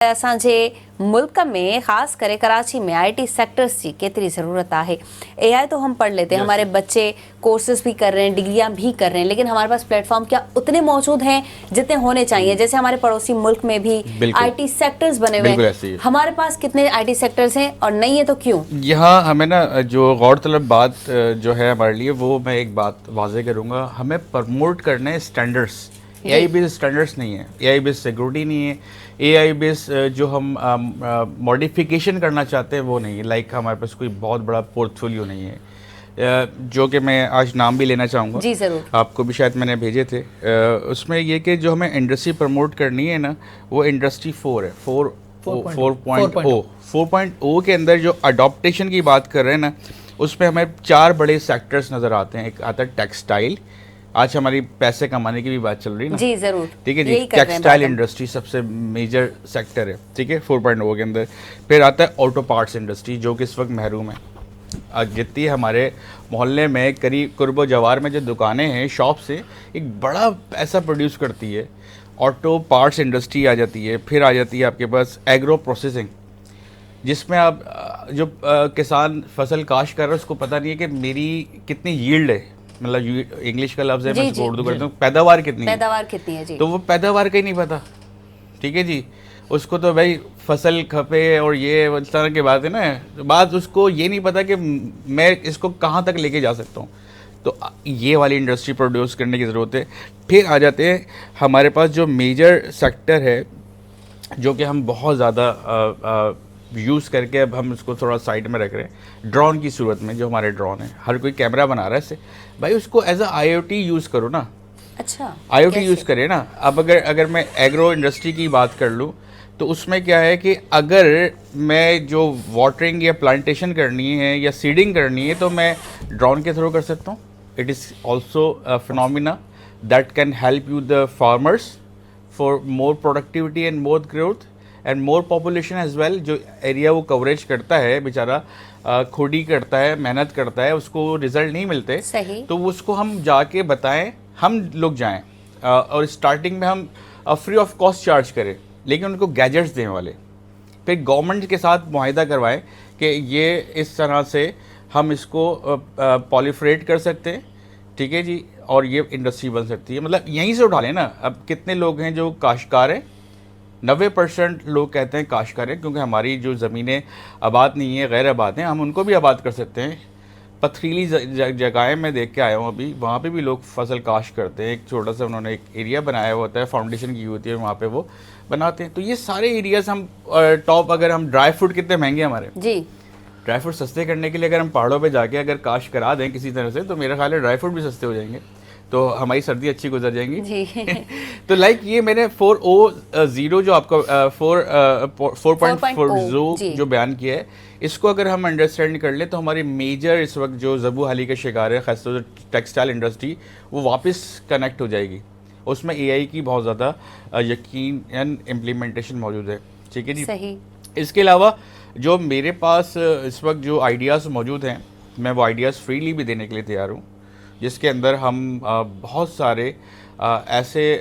असांजे मुल्क में खास करे कराची में आईटी सेक्टर्स की कितनी ज़रूरत है। एआई तो हम पढ़ लेते हैं, हमारे बच्चे कोर्सेज भी कर रहे हैं, डिग्रियां भी कर रहे हैं, लेकिन हमारे पास प्लेटफॉर्म क्या उतने मौजूद हैं जितने होने चाहिए? जैसे हमारे पड़ोसी मुल्क में भी आईटी सेक्टर्स बने हुए हैं, हमारे पास कितने आईटी सेक्टर्स हैं और नहीं है तो क्यों? यहाँ हमें ना जो गौरतलब बात जो है हमारे लिए, वो मैं एक बात वाजे करूँगा, हमें प्रमोट करना है स्टैंडर्ड्स। एआई बेस्ड स्टैंडर्ड्स नहीं है, एआई बेस्ड सिक्योरिटी नहीं है, एआई बेस्ड जो हम मॉडिफिकेशन करना चाहते हैं वो नहीं है। लाइक हमारे पास कोई बहुत बड़ा पोर्टफोलियो नहीं है, जो कि मैं आज नाम भी लेना चाहूँगा। जी ज़रूर, आपको भी शायद मैंने भेजे थे। उसमें ये कि जो हमें इंडस्ट्री प्रमोट करनी है ना, वो इंडस्ट्री 4 है, 4.0 के अंदर जो अडॉप्टेशन की बात कर रहे हैं ना, उसमें हमें 4 बड़े सेक्टर्स नज़र आते हैं। एक आता है टेक्सटाइल, आज हमारी पैसे कमाने की भी बात चल रही है ना। जी ज़रूर, ठीक है जी। टेक्सटाइल इंडस्ट्री सबसे मेजर सेक्टर है, ठीक है, 4.0 के अंदर। फिर आता है ऑटो पार्ट्स इंडस्ट्री, जो कि इस वक्त महरूम है। जितनी हमारे मोहल्ले में करीब कुर्बो जवार में जो दुकानें हैं, शॉप से एक बड़ा पैसा प्रोड्यूस करती है, ऑटो पार्ट्स इंडस्ट्री आ जाती है। फिर आ जाती है आपके पास एग्रो प्रोसेसिंग, जिसमें आप जो किसान फसल काश्त कर रहा है उसको पता नहीं है कि मेरी कितनी यील्ड है, मतलब इंग्लिश का लफ्ज़ है, मैं इसको उर्दू करता हूँ, पैदावार कितनी है जी। तो वो पैदावार का ही नहीं पता, ठीक है जी। उसको तो भाई फसल खपे और ये इस तरह की बात है ना, तो बात उसको ये नहीं पता कि मैं इसको कहाँ तक लेके जा सकता हूँ। तो ये वाली इंडस्ट्री प्रोड्यूस करने की ज़रूरत है। फिर आ जाते हैं हमारे पास जो मेजर सेक्टर है, जो कि हम बहुत ज़्यादा यूज़ करके अब हम इसको थोड़ा साइड में रख रहे हैं। ड्रोन की सूरत में, जो हमारे ड्रोन है, हर कोई कैमरा बना रहा है इससे, भाई उसको एज अ IoT यूज़ करो ना। अच्छा, IoT यूज़ करें ना। अब अगर मैं एग्रो इंडस्ट्री की बात कर लूँ, तो उसमें क्या है कि अगर मैं जो वाटरिंग या प्लांटेशन करनी है या सीडिंग करनी है, तो मैं ड्रोन के थ्रू कर सकता हूँ। It is also a phenomena that can help you the farmers for more productivity and more growth and more population as well. जो एरिया वो कवरेज करता है, बेचारा खुद ही करता है, मेहनत करता है, उसको रिजल्ट नहीं मिलते, सही। तो उसको हम जाके बताएं, हम लोग जाएं और स्टार्टिंग में हम फ्री ऑफ कॉस्ट चार्ज करें, लेकिन उनको गैजेट्स देने वाले। फिर गवर्नमेंट के साथ मुआहिदा करवाएं कि ये इस तरह से हम इसको पॉलीफ्रेट कर सकते हैं, ठीक है जी, और ये इंडस्ट्री बन सकती है। मतलब यहीं से उठा लें ना। अब कितने लोग हैं जो काश्तकार हैं? 90% लोग कहते हैं काश्तकार हैं, क्योंकि हमारी जो ज़मीनें आबाद नहीं है, गैर आबाद हैं, हम उनको भी आबाद कर सकते हैं। पथरीली जगहें मैं देख के आया हूँ अभी, वहाँ पे भी लोग फसल काश्त करते हैं। एक छोटा सा उन्होंने एक एरिया बनाया हुआ होता है, फाउंडेशन की होती है, वहाँ पे वो बनाते हैं। तो ये सारे एरियाज़ हम टॉप, अगर हम ड्राई फ्रूट कितने महंगे हमारे जी, ड्राई फ्रूट सस्ते करने के लिए अगर हम पहाड़ों पे जाके अगर काश्त करा दें किसी तरह से, तो मेरा ख्याल है ड्राई फ्रूट भी सस्ते हो जाएंगे, तो हमारी सर्दी अच्छी गुजर जाएंगी जी। तो लाइक ये मैंने 4.0 जो आपका 4.40 जो बयान किया है, इसको अगर हम अंडरस्टैंड कर ले, तो हमारी मेजर इस वक्त जो ज़बू हाली का शिकार है, खासतौर से टेक्सटाइल इंडस्ट्री, वो वापस कनेक्ट हो जाएगी। उसमें AI की बहुत ज़्यादा यकीन इम्प्लीमेंटेशन मौजूद है, ठीक है जी। सही। इसके अलावा जो मेरे पास इस वक्त जो आइडियाज़ मौजूद हैं, मैं वो आइडियाज़ फ्रीली भी देने के लिए तैयार हूँ, जिसके अंदर हम बहुत सारे ऐसे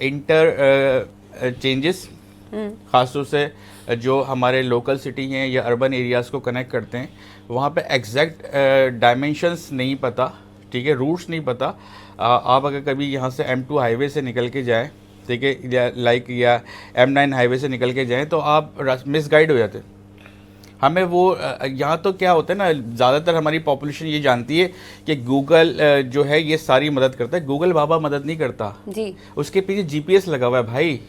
इंटर चेंजेस, ख़ासतौर से जो हमारे लोकल सिटी हैं या अर्बन एरियाज़ को कनेक्ट करते हैं, वहाँ पे एग्जैक्ट डायमेंशंस नहीं पता, ठीक है, रूट्स नहीं पता। आप अगर कभी यहाँ से M2 हाईवे से निकल के जाएँ, ठीक है, या M9 हाईवे से निकल के जाएँ, तो आप मिसगाइड हो जाते हैं। हमें वो यहाँ तो क्या होता है ना, ज़्यादातर हमारी पॉपुलेशन ये जानती है कि गूगल जो है ये सारी मदद करता है। गूगल बाबा मदद नहीं करता जी, उसके पीछे GPS लगा हुआ है भाई।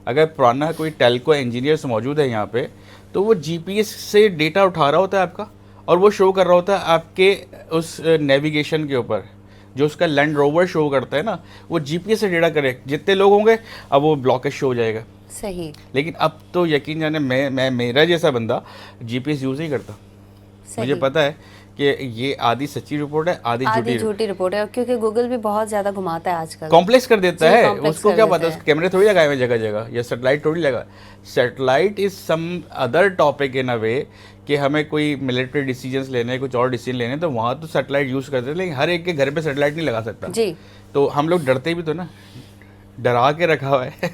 अगर पुराना कोई टेलको इंजीनियर्स मौजूद है यहाँ पे, तो वो GPS से डेटा उठा रहा होता है आपका, और वो शो कर रहा होता है आपके उस नेविगेशन के ऊपर। जो उसका लैंड रोवर शो करता है ना, वो GPS से डेटा करे, जितने लोग होंगे अब वो ब्लॉकेज शो हो जाएगा। सही। लेकिन अब तो यकीन जाने मैं मेरा जैसा बंदा GPS यूज़ नहीं करता। मुझे पता है कि ये आधी सच्ची रिपोर्ट है, आधी झूठी रिपोर्ट है, क्योंकि गूगल भी बहुत ज़्यादा घुमाता है आजकल, कॉम्प्लेक्स कर देता है। उसको क्या पता, उसके कैमरे थोड़ी लगाए हुए जगह जगह, या सेटेलाइट थोड़ी लगा। Satellite is some other topic in a way कि हमें कोई मिलिट्री डिसीजंस लेने, कुछ और डिसीजन लेने, तो वहाँ तो सेटेलाइट यूज़ करते हैं, लेकिन हर एक के घर पे सेटेलाइट नहीं लगा सकता जी। तो हम लोग डरते भी तो ना, डरा के रखा हुआ है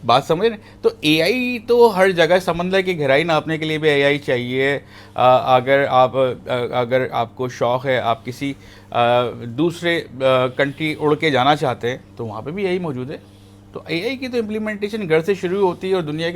बात समझ रहे? तो एआई तो हर जगह, समंदर की गहराई नापने के लिए भी एआई चाहिए। अगर आपको शौक़ है, आप किसी दूसरे कंट्री उड़ के जाना चाहते हैं तो वहाँ पे भी एआई मौजूद है। तो एआई की तो इम्प्लीमेंटेशन घर से शुरू होती है और दुनिया के